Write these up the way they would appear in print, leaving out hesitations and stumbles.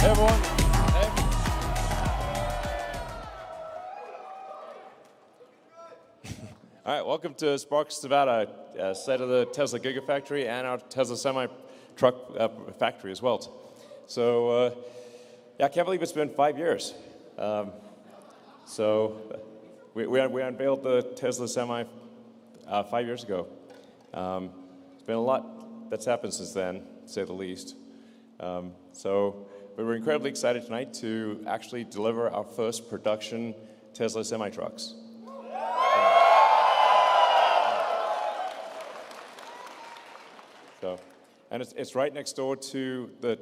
Hey, everyone. Hey. All right, welcome to Sparks, Nevada, site of the Tesla Gigafactory and our Tesla semi-truck factory as well. So, yeah, I can't believe it's been 5 years. We unveiled the Tesla Semi 5 years ago. It's been a lot that's happened since then, to say the least. But we're incredibly excited tonight to actually deliver our first production Tesla semi-trucks. And it's right next door to the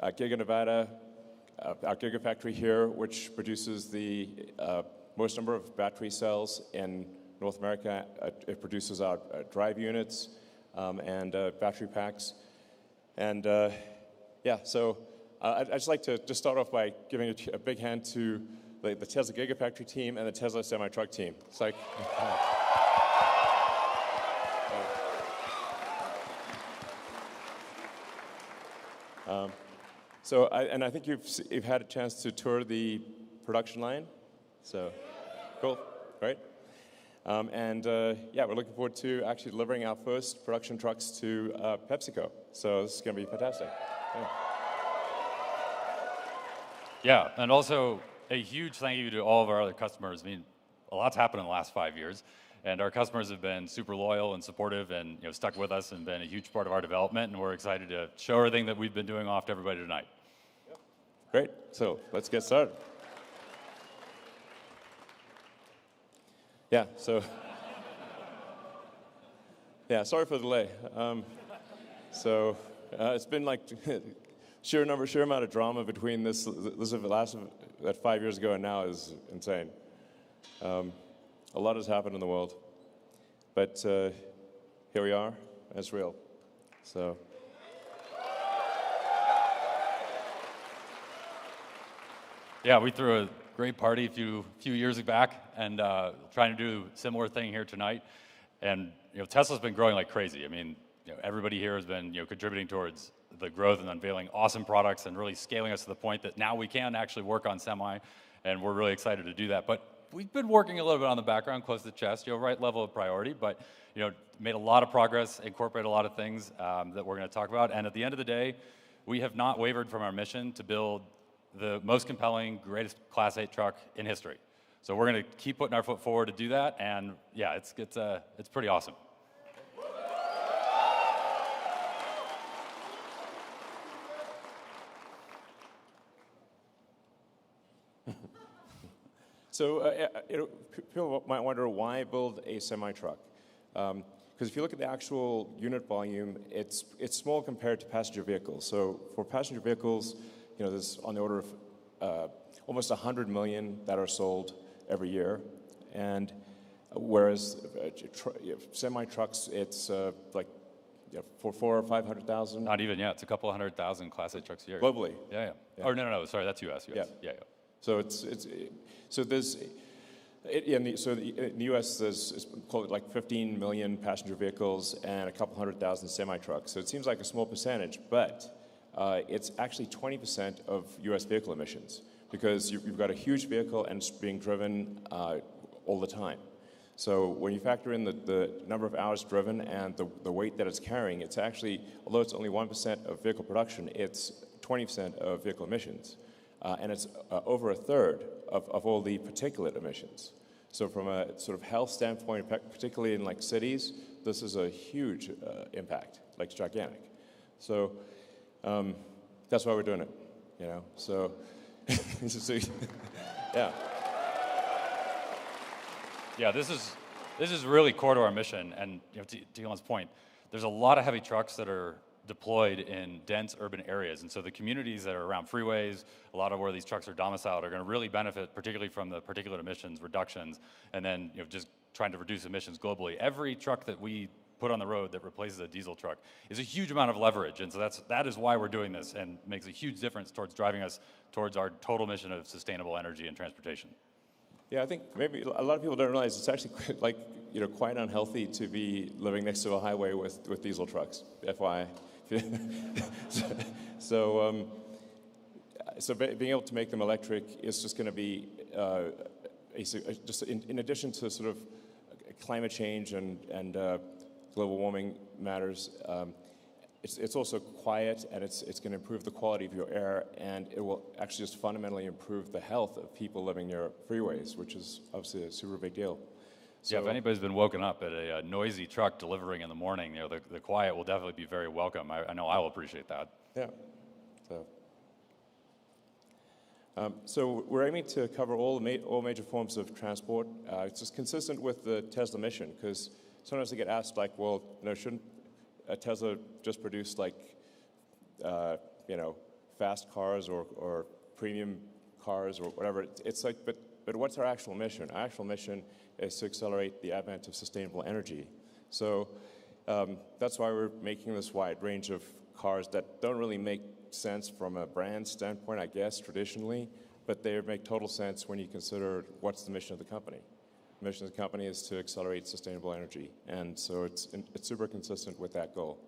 Giga Nevada, our Gigafactory here, which produces the most number of battery cells in North America. It produces our drive units and battery packs. And yeah, so I'd just like to just start off by giving a big hand to the Tesla Gigafactory team and the Tesla semi-truck team. It's like... I think you've had a chance to tour the production line, so cool, right? Yeah, we're looking forward to actually delivering our first production trucks to PepsiCo. So this is going to be fantastic. Yeah, and also a huge thank you to all of our other customers. I mean, a lot's happened in the last 5 years, and our customers have been super loyal and supportive and stuck with us and been a huge part of our development, and we're excited to show everything that we've been doing off to everybody tonight. Yep. Great, so let's get started. Yeah, so, yeah, sorry for the delay. It's been like sheer amount of drama between this last 5 years ago and now is insane. A lot has happened in the world, but here we are, and it's real. So. Yeah, we threw a great party a few years back, and trying to do a similar thing here tonight. And Tesla's been growing like crazy. I mean, everybody here has been contributing towards the growth and unveiling awesome products and really scaling us to the point that now we can actually work on semi, and we're really excited to do that. But we've been working a little bit on the background, close to the chest, right level of priority, but made a lot of progress, incorporated a lot of things that we're going to talk about. And at the end of the day, we have not wavered from our mission to build the most compelling, greatest Class 8 truck in history. So we're going to keep putting our foot forward to do that, and yeah, it's pretty awesome. So people might wonder why build a semi-truck? Because if you look at the actual unit volume, it's small compared to passenger vehicles. So for passenger vehicles, there's on the order of almost 100 million that are sold every year, and whereas semi-trucks, it's like for 400,000 or 500,000. Not even, yeah. It's a couple 100,000 Class 8 trucks a year. Globally. Yeah. Or no. Sorry, that's U.S. Yeah. So in the U.S. there's like 15 million passenger vehicles and a couple 100,000 semi-trucks. So it seems like a small percentage, but it's actually 20% of U.S. vehicle emissions because you've got a huge vehicle and it's being driven all the time. So when you factor in the number of hours driven and the weight that it's carrying, it's actually, although it's only 1% of vehicle production, it's 20% of vehicle emissions. And it's over a third of all the particulate emissions. So from a sort of health standpoint, particularly in like cities, this is a huge impact, like it's gigantic. So that's why we're doing it, So, yeah. Yeah, this is really core to our mission, and to Elon's point, there's a lot of heavy trucks that are deployed in dense urban areas, and so the communities that are around freeways, a lot of where these trucks are domiciled, are going to really benefit, particularly from the particulate emissions reductions, and then just trying to reduce emissions globally. Every truck that we put on the road that replaces a diesel truck is a huge amount of leverage, and so that is why we're doing this, and makes a huge difference towards driving us towards our total mission of sustainable energy and transportation. Yeah, I think maybe a lot of people don't realize it's actually quite unhealthy to be living next to a highway with diesel trucks, FYI. So being able to make them electric is just going to be just in addition to sort of climate change and global warming matters. It's also quiet, and it's going to improve the quality of your air, and it will actually just fundamentally improve the health of people living near freeways, which is obviously a super big deal. So, yeah, if anybody's been woken up at a noisy truck delivering in the morning, the quiet will definitely be very welcome. I know I will appreciate that. Yeah. So we're aiming to cover all major forms of transport. It's just consistent with the Tesla mission, because sometimes they get asked, like, well, shouldn't Tesla just produce like, fast cars or premium cars or whatever? It's like, but what's our actual mission? Our actual mission is to accelerate the advent of sustainable energy. So that's why we're making this wide range of cars that don't really make sense from a brand standpoint, I guess, traditionally, but they make total sense when you consider what's the mission of the company. The mission of the company is to accelerate sustainable energy, and so it's super consistent with that goal,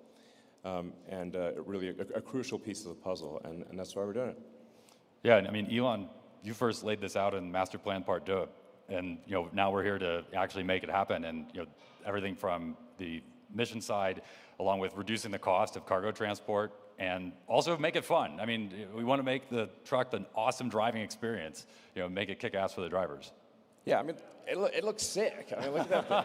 and really a crucial piece of the puzzle, and that's why we're doing it. Yeah, and I mean, Elon, you first laid this out in Master Plan Part 2, and now we're here to actually make it happen, and everything from the mission side, along with reducing the cost of cargo transport, and also make it fun. I mean, we want to make the truck an awesome driving experience, make it kick ass for the drivers. Yeah, I mean, it looks sick. I mean, look at that thing.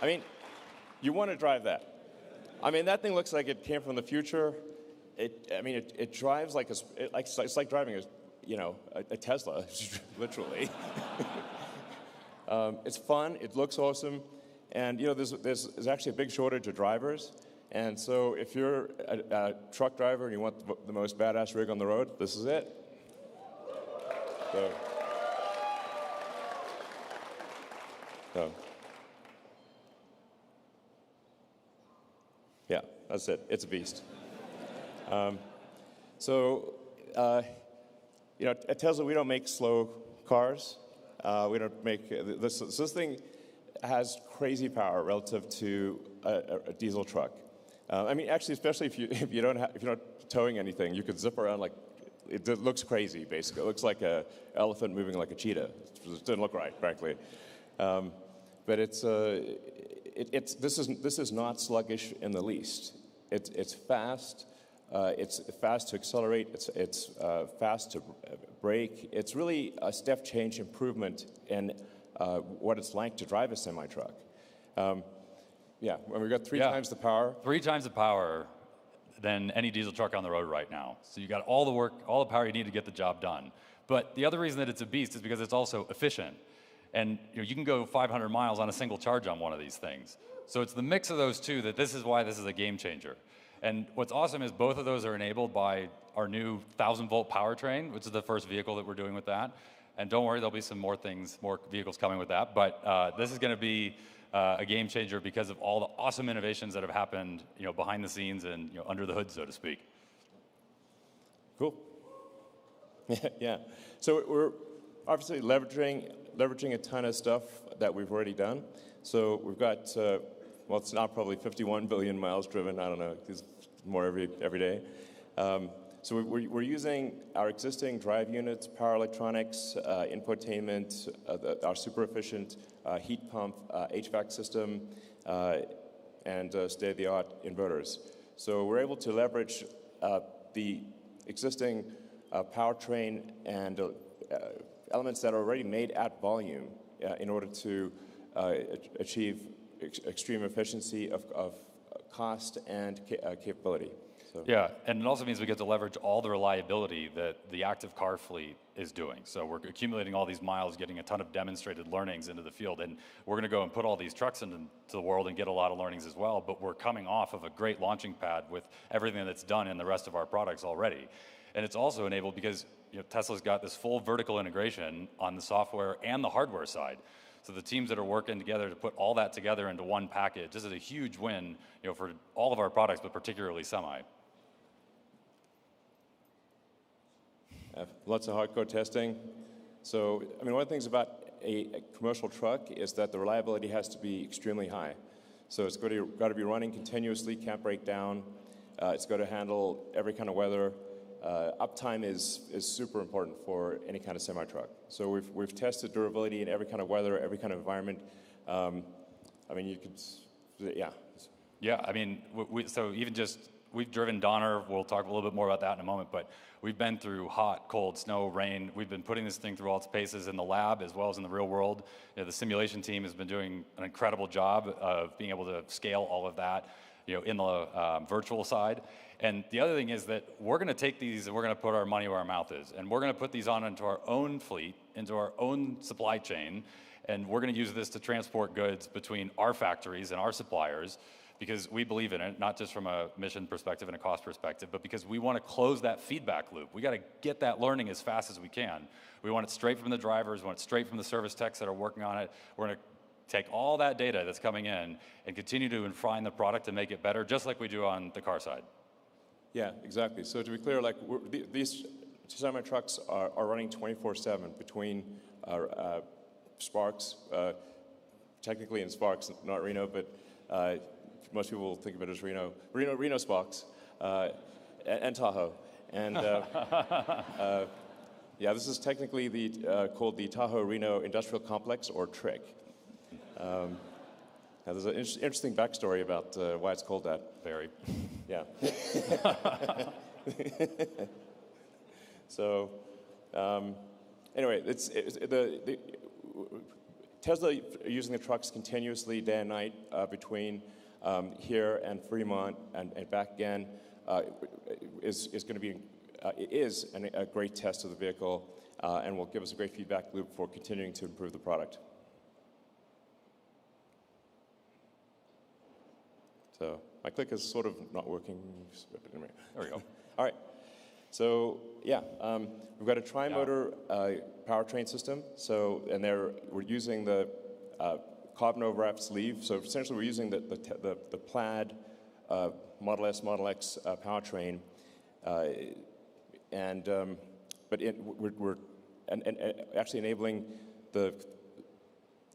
I mean, you want to drive that. I mean, that thing looks like it came from the future. It drives like it's like driving a Tesla, literally. It's fun. It looks awesome, and there's actually a big shortage of drivers. And so if you're a truck driver and you want the most badass rig on the road, this is it. Yeah, that's it. It's a beast. At Tesla, we don't make slow cars. We don't make this. This thing has crazy power relative to a diesel truck. Actually, especially if you're not towing anything, you could zip around like it looks crazy. Basically, it looks like an elephant moving like a cheetah. It doesn't look right, frankly. But this is not sluggish in the least. It's fast. It's fast to accelerate. It's fast to brake. It's really a step change improvement in what it's like to drive a semi-truck. Yeah, when we've got three times the power. 3 times the power than any diesel truck on the road right now. So you got all the work, all the power you need to get the job done. But the other reason that it's a beast is because it's also efficient. And you can go 500 miles on a single charge on one of these things. So it's the mix of those two that this is why this is a game changer. And what's awesome is both of those are enabled by our new 1,000-volt powertrain, which is the first vehicle that we're doing with that. And don't worry, there'll be some more vehicles coming with that. But this is going to be a game changer because of all the awesome innovations that have happened, behind the scenes and under the hood, so to speak. Cool. Yeah. So we're obviously leveraging a ton of stuff that we've already done. So we've got it's now probably 51 billion miles driven. I don't know. There's more every day. So we're using our existing drive units, power electronics, infotainment, our super efficient heat pump, HVAC system, and state-of-the-art inverters. So we're able to leverage the existing powertrain and elements that are already made at volume in order to achieve extreme efficiency of cost and capability. So. Yeah, and it also means we get to leverage all the reliability that the active car fleet is doing. So we're accumulating all these miles, getting a ton of demonstrated learnings into the field, and we're going to go and put all these trucks into the world and get a lot of learnings as well, but we're coming off of a great launching pad with everything that's done in the rest of our products already. And it's also enabled because Tesla's got this full vertical integration on the software and the hardware side. So the teams that are working together to put all that together into one package, this is a huge win for all of our products, but particularly Semi. Lots of hardcore testing. So, one of the things about a commercial truck is that the reliability has to be extremely high. So it's got to be running continuously, can't break down. It's got to handle every kind of weather. Uptime is super important for any kind of semi-truck. So we've tested durability in every kind of weather, every kind of environment. I mean, you could, yeah. Yeah, I mean, so even just, we've driven Donner, we'll talk a little bit more about that in a moment, but we've been through hot, cold, snow, rain. We've been putting this thing through all its paces in the lab as well as in the real world. You know, the simulation team has been doing an incredible job of being able to scale all of that, you know, in the virtual side. And the other thing is that we're going to take these and we're going to put our money where our mouth is. And we're going to put these on into our own fleet, into our own supply chain. And we're going to use this to transport goods between our factories and our suppliers, because we believe in it, not just from a mission perspective and a cost perspective, but because we want to close that feedback loop. We got to get that learning as fast as we can. We want it straight from the drivers, we want it straight from the service techs that are working on it. We're going to take all that data that's coming in and continue to refine the product and make it better, just like we do on the car side. Yeah, exactly. So to be clear, like these semi-trucks are running 24/7 between Sparks, technically in Sparks, not Reno, but most people will think of it as Reno Sparks, and Tahoe. And yeah, this is technically called the Tahoe Reno Industrial Complex, or TRIC. Now there's an interesting backstory about why it's called that. Very. Yeah. So, anyway, Tesla are using the trucks continuously day and night between here and Fremont and back again. Is going to be a great test of the vehicle and will give us a great feedback loop for continuing to improve the product. So my click is sort of not working. Anyway. There we go. All right. So yeah, we've got a tri-motor powertrain system. So we're using the carbon overwrap sleeve. So essentially, we're using the plaid Model S, Model X powertrain, but we're actually enabling the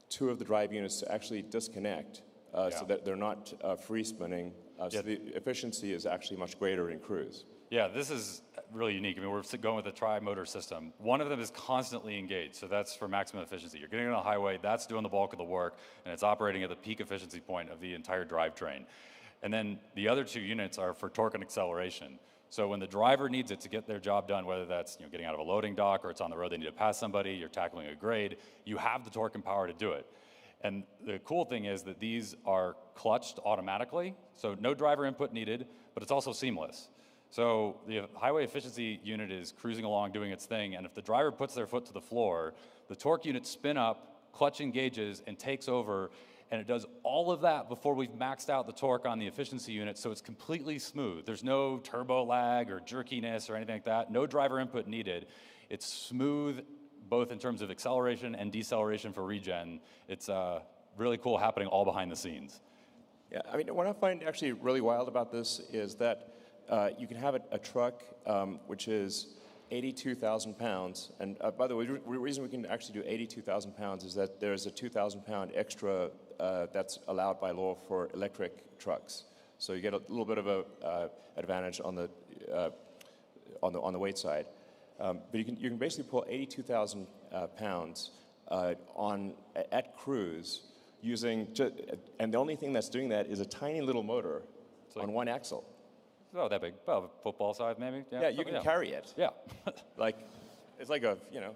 two of the drive units to actually disconnect. So that they're not free spinning, so the efficiency is actually much greater in cruise. Yeah, this is really unique. I mean, we're going with a tri-motor system. One of them is constantly engaged, so that's for maximum efficiency. You're getting on a highway, that's doing the bulk of the work, and it's operating at the peak efficiency point of the entire drivetrain. And then the other two units are for torque and acceleration. So when the driver needs it to get their job done, whether that's getting out of a loading dock or it's on the road, they need to pass somebody, you're tackling a grade, you have the torque and power to do it. And the cool thing is that these are clutched automatically, so no driver input needed, but it's also seamless. So the highway efficiency unit is cruising along doing its thing, and if the driver puts their foot to the floor, the torque unit spin up, clutch engages, and takes over, and it does all of that before we've maxed out the torque on the efficiency unit, so it's completely smooth. There's no turbo lag or jerkiness or anything like that, no driver input needed. It's smooth, both in terms of acceleration and deceleration for regen. It's really cool happening all behind the scenes. Yeah, I mean, what I find actually really wild about this is that you can have a truck which is 82,000 pounds. And by the way, the reason we can actually do 82,000 pounds is that there's a 2,000 pound extra that's allowed by law for electric trucks. So you get a little bit of a advantage on the weight side. But you can basically pull 82,000 pounds at cruise using, and the only thing that's doing that is a tiny little motor on one axle. Oh, that big? Well, football size maybe? Yeah, you can carry it. Yeah. Like, it's like a, I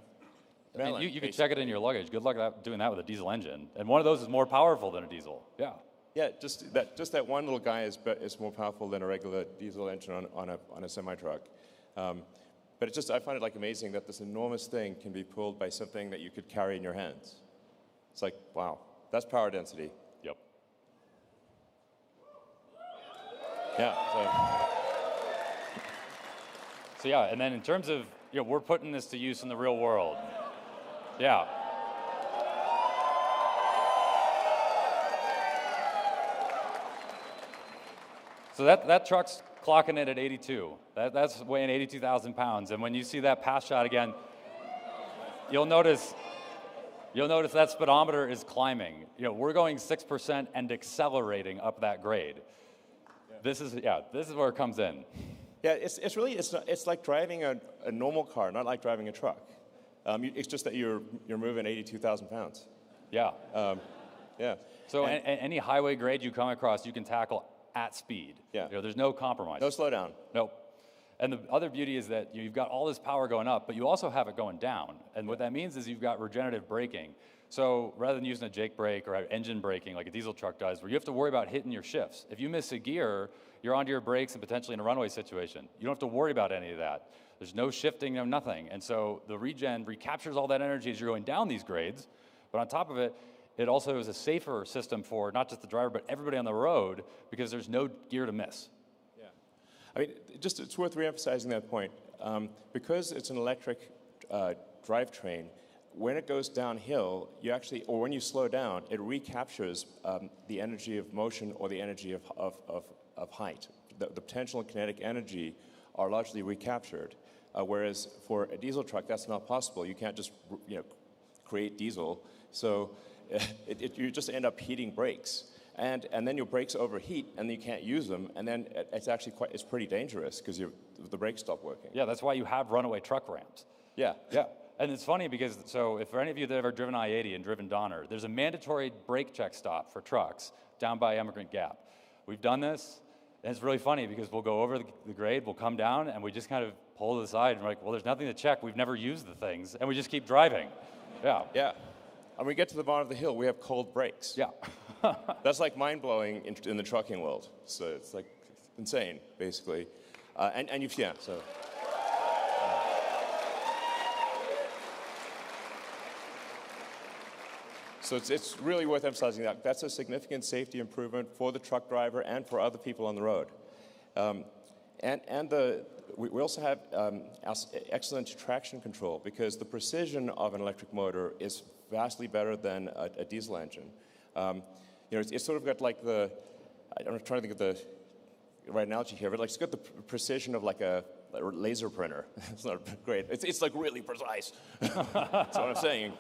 mean, you can check it in your luggage. Good luck doing that with a diesel engine. And one of those is more powerful than a diesel. Yeah. Yeah, just that one little guy is more powerful than a regular diesel engine on a semi-truck. But I find it like amazing that this enormous thing can be pulled by something that you could carry in your hands. It's like, wow, that's power density. Yep. Yeah. So yeah, and then in terms of, we're putting this to use in the real world. Yeah. So that truck's clocking it at 82. That's weighing 82,000 pounds. And when you see that pass shot again, you'll notice You'll notice that speedometer is climbing. We're going 6% and accelerating up that grade. Yeah. This is where it comes in. Yeah, it's like driving a normal car, not like driving a truck. It's just that you're moving 82,000 pounds. Yeah. Yeah. So any highway grade you come across, you can tackle at speed. Yeah. There's no compromise. No slowdown. Nope. And the other beauty is that you've got all this power going up, but you also have it going down. And what that means is you've got regenerative braking. So rather than using a Jake brake or engine braking like a diesel truck does, where you have to worry about hitting your shifts. If you miss a gear, you're onto your brakes and potentially in a runaway situation. You don't have to worry about any of that. There's no shifting, no nothing. And so the regen recaptures all that energy as you're going down these grades. But on top of it, it also is a safer system for not just the driver, but everybody on the road, because there's no gear to miss. Yeah. I mean, it's worth reemphasizing that point. Because it's an electric drivetrain, when it goes downhill, or when you slow down, it recaptures the energy of motion or the energy of height. The potential and kinetic energy are largely recaptured, whereas for a diesel truck, that's not possible. You can't just create diesel, so you just end up heating brakes, and then your brakes overheat, and you can't use them, and then it's pretty dangerous because the brakes stop working. Yeah, that's why you have runaway truck ramps. Yeah. Yeah. And it's funny because, if for any of you that have ever driven I-80 and driven Donner, there's a mandatory brake check stop for trucks down by Emigrant Gap. We've done this, and it's really funny because we'll go over the grade, we'll come down, and we just kind of pull to the side, and we're like, well, there's nothing to check. We've never used the things, and we just keep driving. Yeah. Yeah. And we get to the bottom of the hill, we have cold brakes. Yeah. That's like mind-blowing in the trucking world. So it's like insane, basically. So it's really worth emphasizing that. That's a significant safety improvement for the truck driver and for other people on the road. We also have excellent traction control because the precision of an electric motor is vastly better than a diesel engine. It's sort of got like I'm trying to think of the right analogy here, but it's got the precision of like a laser printer. It's not great. It's like really precise. That's what I'm saying.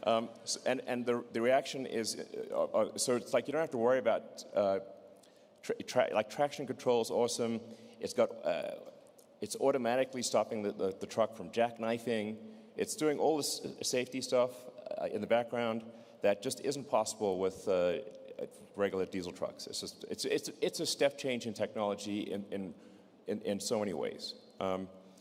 And the reaction is, so it's like you don't have to worry about, traction control is awesome. It's automatically stopping the truck from jackknifing. It's doing all this safety stuff in the background that just isn't possible with regular diesel trucks. It's a step change in technology in so many ways.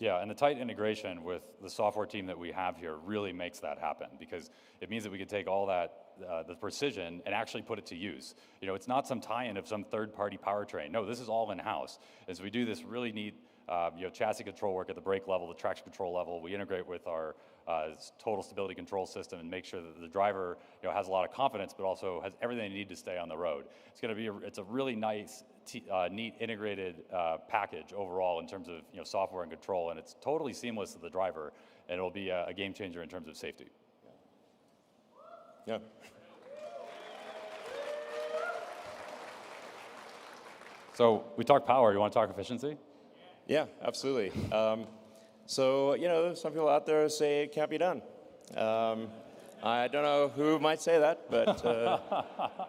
Yeah, and the tight integration with the software team that we have here really makes that happen because it means that we can take all that, the precision, and actually put it to use. It's not some tie-in of some third-party powertrain. No, this is all in-house. As we do this really neat chassis control work at the brake level, the traction control level, we integrate with our total stability control system and make sure that the driver has a lot of confidence, but also has everything they need to stay on the road. It's a really nice, neat integrated package overall in terms of software and control, and it's totally seamless to the driver, and it'll be a game changer in terms of safety. Yeah. So we talk power. You want to talk efficiency? Yeah, absolutely. So some people out there say it can't be done. I don't know who might say that, but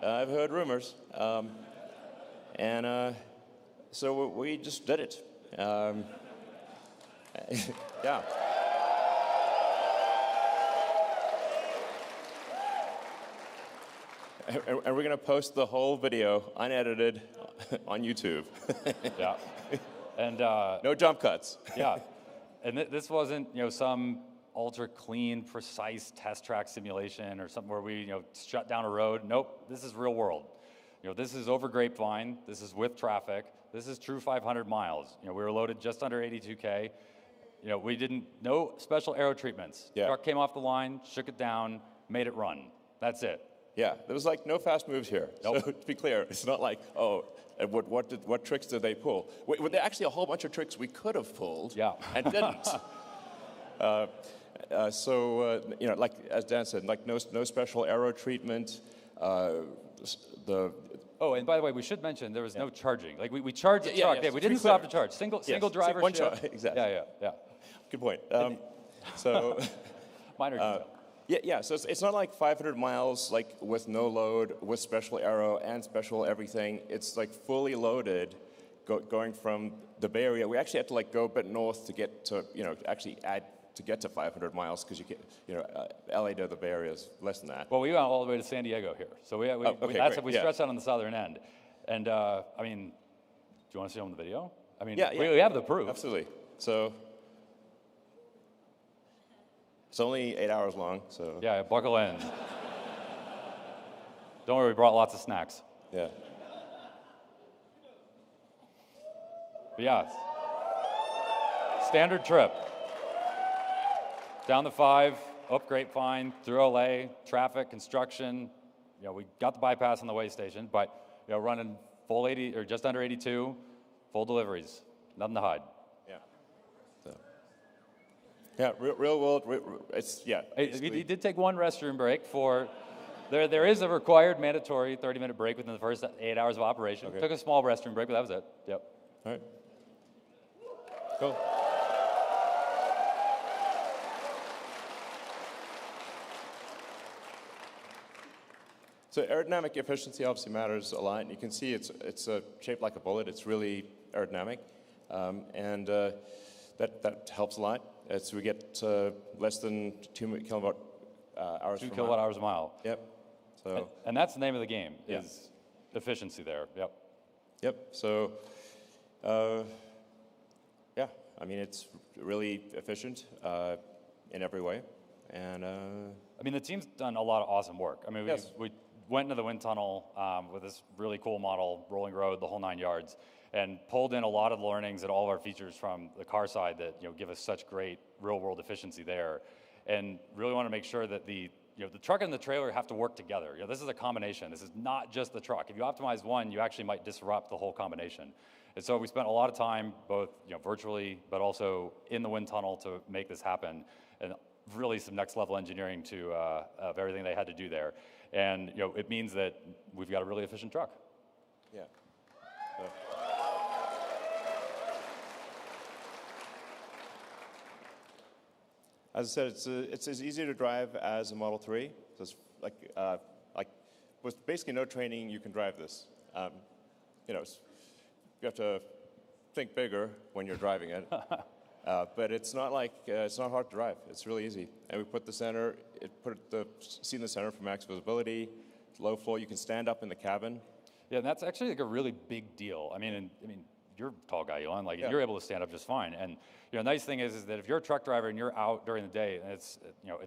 I've heard rumors. So we just did it. Yeah. And we're going to post the whole video unedited on YouTube. Yeah. And no jump cuts. Yeah. And this wasn't some ultra clean, precise test track simulation or something where we shut down a road. Nope. This is real world. This is over Grapevine. This is with traffic. This is true 500 miles. We were loaded just under 82K. No special aero treatments. Yeah. Truck came off the line, shook it down, made it run. That's it. Yeah, there was like no fast moves here. Nope. So to be clear, it's not like, what tricks did they pull? There are actually a whole bunch of tricks we could have pulled and didn't. Like as Dan said, like no special aero treatment. And by the way, we should mention there was no charging. Like we charged the truck. Yeah, we didn't stop to charge. Single driver. One charge. Exactly. Yeah. Good point. Minor detail. Yeah. So it's not like 500 miles like with no load, with special aero and special everything. It's like fully loaded, going from the Bay Area. We actually had to like go a bit north to get to actually add to get to 500 miles because you get LA to the Bay Area is less than that. Well, we went all the way to San Diego here, so we stretched out on the southern end, and I mean, do you want to see on the video? I mean, Yeah. we have the proof. Absolutely. So it's only 8 hours long. So Yeah, buckle in. Don't worry, we brought lots of snacks. yeah. But yeah, standard trip. Down the 5, up Grapevine, through LA, traffic, construction. We got the bypass on the way station, but running full 80 or just under 82, full deliveries, nothing to hide. Yeah. So yeah, real world. It's He did take one restroom break for. There is a required mandatory 30-minute break within the first 8 hours of operation. Okay. Took a small restroom break, but that was it. Yep. All right. Cool. So aerodynamic efficiency obviously matters a lot. And you can see it's shaped like a bullet. It's really aerodynamic, and that helps a lot. As we get less than 2 kilowatt hours. 2 kilowatt hours a mile. Yep. So. And that's the name of the game. Yeah. Is efficiency there. Yep. Yep. So. Yeah. I mean, it's really efficient in every way, and. I mean, the team's done a lot of awesome work. I mean, Yes. we went into the wind tunnel with this really cool model, rolling road, the whole 9 yards, and pulled in a lot of learnings and all of our features from the car side that give us such great real-world efficiency there, and really want to make sure that the truck and the trailer have to work together. This is a combination. This is not just the truck. If you optimize one, you actually might disrupt the whole combination. And so we spent a lot of time, both virtually, but also in the wind tunnel to make this happen, and really some next level engineering to of everything they had to do there. And it means that we've got a really efficient truck. Yeah. As I said, it's as easy to drive as a Model 3. So it's like with basically no training, you can drive this. You have to think bigger when you're driving it. But it's not hard to drive. It's really easy. And we put the seat in the center for max visibility. It's low floor. You can stand up in the cabin. Yeah, and that's actually like a really big deal. I mean, you're a tall guy, Elon. Like, yeah. You're able to stand up just fine. And the nice thing is that if you're a truck driver and you're out during the day and it's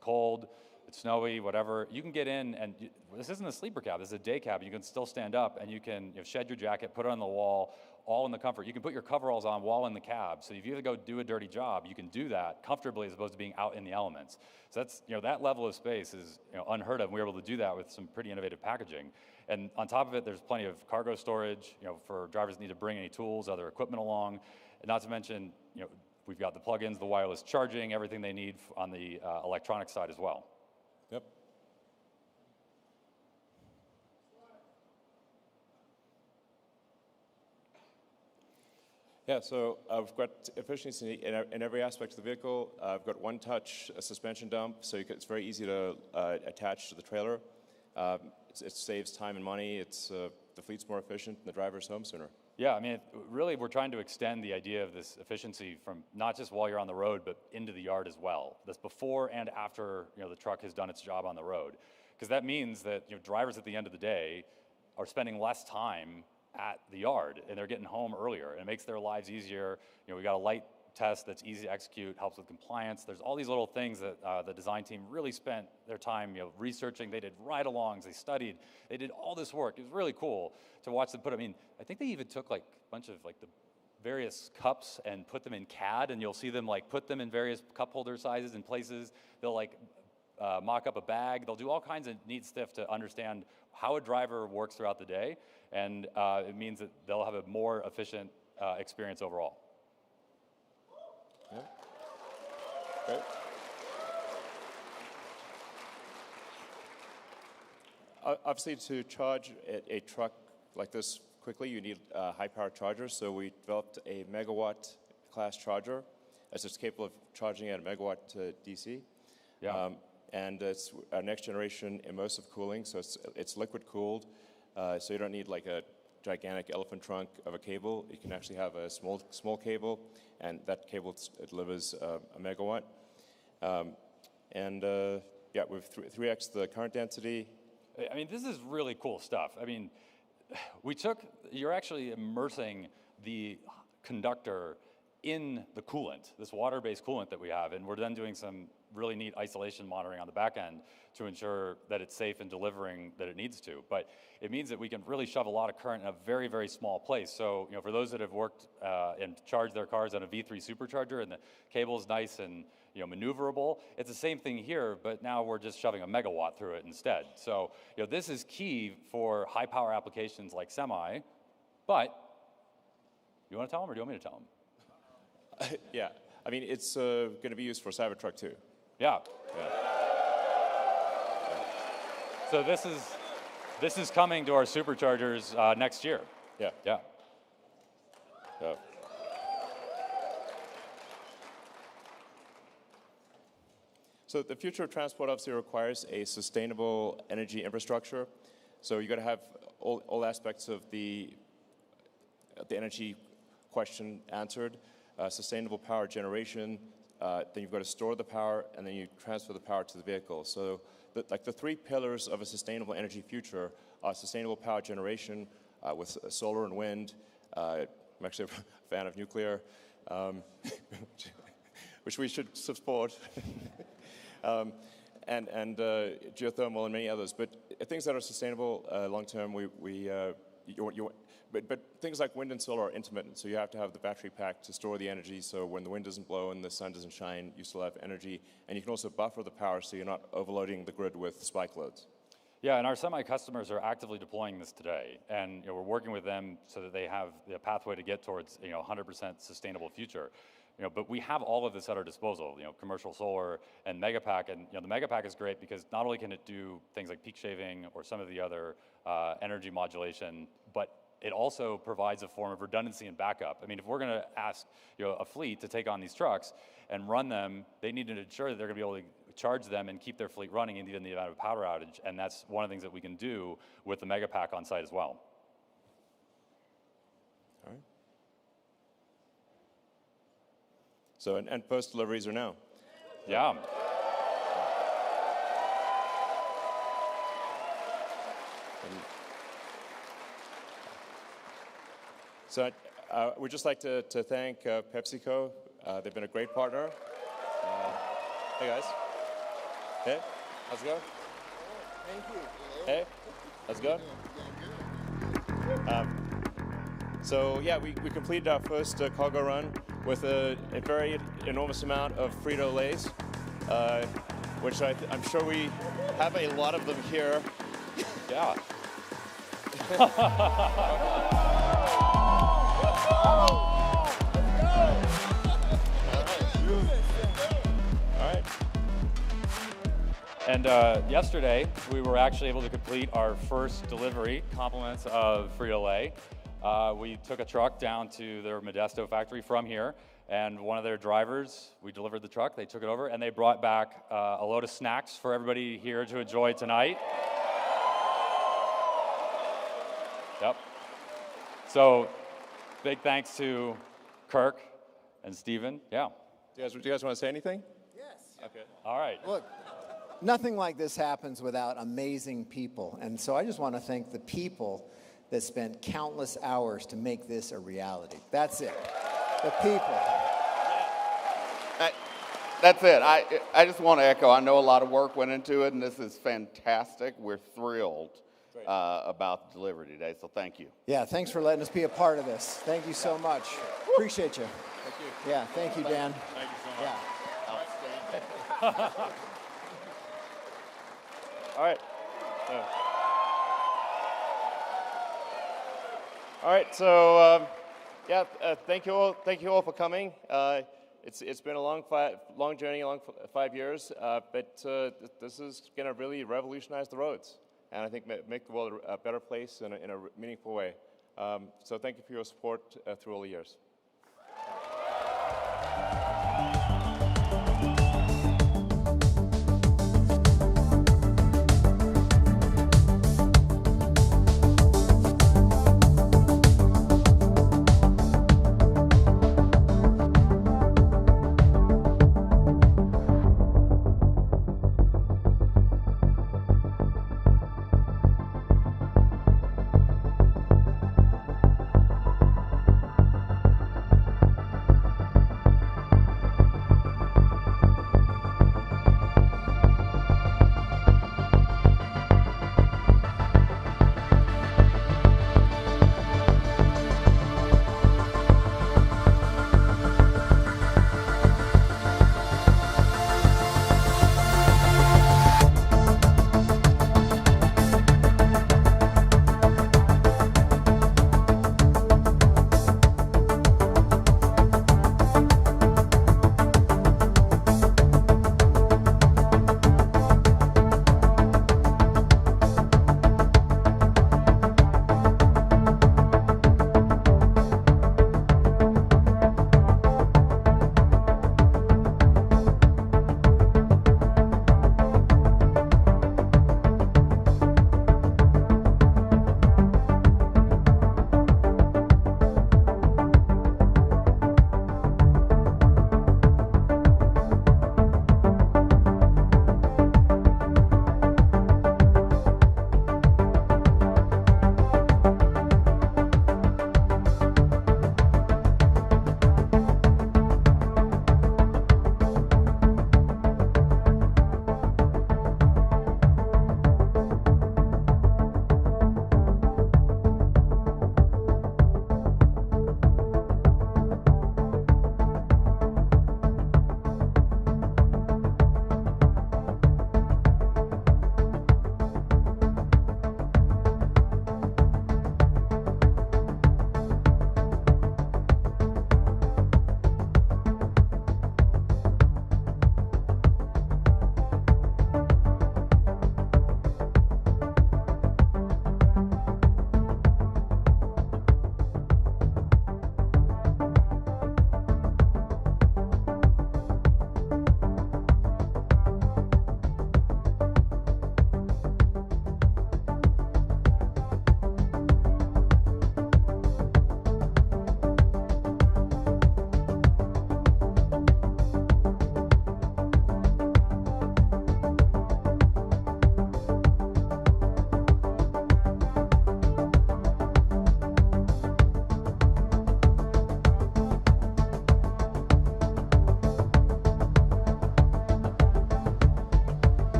cold, it's snowy, whatever, you can get in and this isn't a sleeper cab. This is a day cab. You can still stand up and you can shed your jacket, put it on the wall, all in the comfort. You can put your coveralls on while in the cab. So if you have to go do a dirty job, you can do that comfortably as opposed to being out in the elements. So that's, that level of space is unheard of. And we were able to do that with some pretty innovative packaging. And on top of it, there's plenty of cargo storage, for drivers that need to bring any tools, other equipment along. And not to mention, we've got the plugins, the wireless charging, everything they need on the electronic side as well. Yep. Yeah, so I've got efficiency in every aspect of the vehicle. I've got one-touch suspension dump, so it's very easy to attach to the trailer. It saves time and money. The fleet's more efficient, and the driver's home sooner. Yeah, I mean, really, we're trying to extend the idea of this efficiency from not just while you're on the road, but into the yard as well. That's before and after the truck has done its job on the road, because that means that drivers at the end of the day are spending less time at the yard and they're getting home earlier. And it makes their lives easier. We got a light test that's easy to execute, helps with compliance. There's all these little things that the design team really spent their time researching. They did ride-alongs, they studied, they did all this work. It was really cool to watch them put. I think they even took like a bunch of like the various cups and put them in CAD, and you'll see them like put them in various cup holder sizes and places. They'll like mock up a bag. They'll do all kinds of neat stuff to understand how a driver works throughout the day, and it means that they'll have a more efficient experience overall. Yeah. Great. Obviously, to charge a truck like this quickly, you need a high-power charger. So we developed a megawatt-class charger, as it's capable of charging at a megawatt to DC. Yeah. and it's our next generation immersive cooling, so it's liquid cooled, so you don't need like a gigantic elephant trunk of a cable. You can actually have a small cable, and that cable delivers a megawatt. Yeah, we've 3x the current density. I mean, this is really cool stuff. I mean, you're actually immersing the conductor in the coolant, this water-based coolant that we have, and we're then doing some really neat isolation monitoring on the back end to ensure that it's safe and delivering that it needs to. But it means that we can really shove a lot of current in a very, very small place. So, for those that have worked and charged their cars on a V3 supercharger, and the cable's nice and maneuverable, it's the same thing here, but now we're just shoving a megawatt through it instead. So, this is key for high power applications like semi. But you want to tell them, or do you want me to tell them? Yeah, I mean, it's going to be used for Cybertruck too. Yeah. So this is coming to our superchargers next year. Yeah. Yeah. So the future of transport obviously requires a sustainable energy infrastructure. So you've got to have all aspects of the energy question answered. Sustainable power generation, then you've got to store the power, and then you transfer the power to the vehicle. So the three pillars of a sustainable energy future are sustainable power generation with solar and wind. I'm actually a fan of nuclear, which we should support, and geothermal and many others. But things that are sustainable long-term, But things like wind and solar are intermittent, so you have to have the battery pack to store the energy, so when the wind doesn't blow and the sun doesn't shine, you still have energy. And you can also buffer the power so you're not overloading the grid with spike loads. Yeah, and our semi-customers are actively deploying this today, and we're working with them so that they have the pathway to get towards 100% sustainable future. But we have all of this at our disposal, commercial solar and Megapack, and the Megapack is great because not only can it do things like peak shaving or some of the other energy modulation, but it also provides a form of redundancy and backup. I mean, if we're going to ask a fleet to take on these trucks and run them, they need to ensure that they're going to be able to charge them and keep their fleet running in the event of a power outage, and that's one of the things that we can do with the Megapack on site as well. All right. So, and first deliveries are now. Yeah. So we'd just like to thank PepsiCo. They've been a great partner. Hey, guys. Hey, how's it going? Thank you. Hey, how's it going? So yeah, we completed our first cargo run with a very enormous amount of Frito-Lays, which I'm sure we have a lot of them here. Yeah. And yesterday, we were actually able to complete our first delivery, compliments of Frito-Lay. We took a truck down to their Modesto factory from here, and one of their drivers, we delivered the truck, they took it over, and they brought back a load of snacks for everybody here to enjoy tonight. Yep. So, big thanks to Kirk and Steven. Yeah. Do you guys want to say anything? Yes. Okay. All right. Look, nothing like this happens without amazing people. And so I just want to thank the people that spent countless hours to make this a reality. That's it. The people. That's it. I just want to echo, I know a lot of work went into it, and this is fantastic. We're thrilled about the delivery today, so thank you. Yeah, thanks for letting us be a part of this. Thank you so much. Appreciate you. Thank you. Yeah, thank you, Dan. Thank you so much. Yeah. All right. All right. So, thank you all. Thank you all for coming. It's been a long journey, a long 5 years, but this is going to really revolutionize the roads, and I think make the world a better place in a meaningful way. So, thank you for your support through all the years.